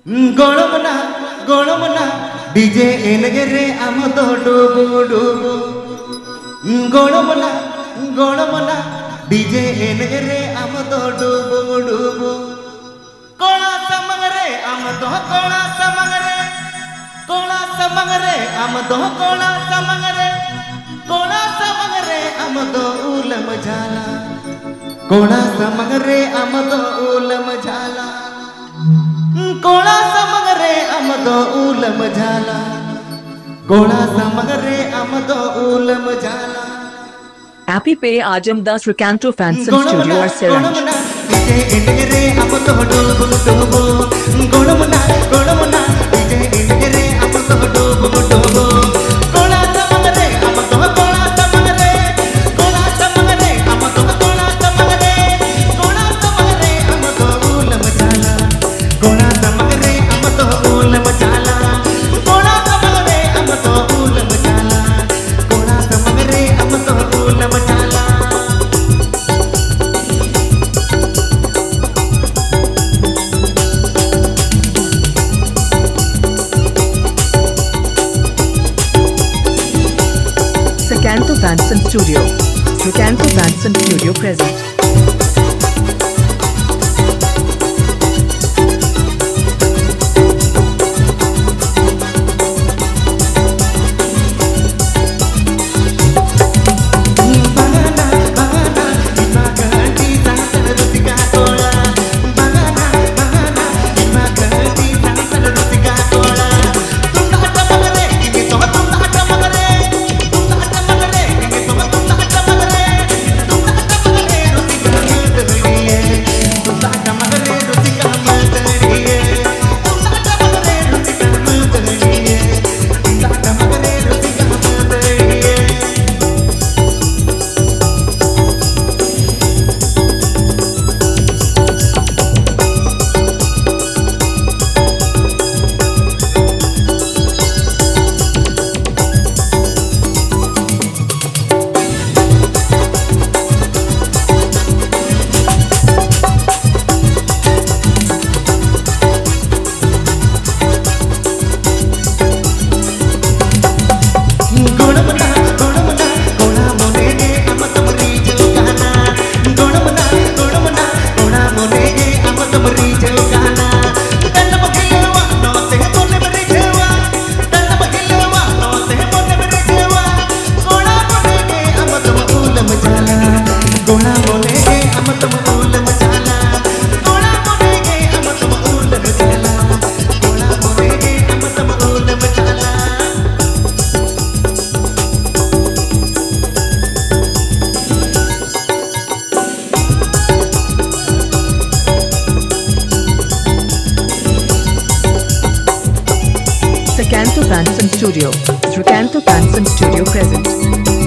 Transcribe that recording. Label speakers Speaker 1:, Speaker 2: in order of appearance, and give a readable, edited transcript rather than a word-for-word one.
Speaker 1: गोणमना गोणमना DJ एनगरे आम तो डुबु डुबु गोणमना गोणमना DJ एनगरे आम तो डुबु डुबु कोणा समंगरे आम तो कोणा समंगरे आम तो कोणा समंगरे आम तो उलम झाला कोणा समंगरे आम तो उलम झाला कोणा समंगरे आम तो उलम झाला कोणा समंगरे आम तो उलम झाला
Speaker 2: Happy Pay Ajamda Srikanta Fansan Studio or Siranj. Srikanta Fansan Studio. Srikanta Fansan Studio present. Srikanta Fansan Studio. Srikanta Fansan Studio present.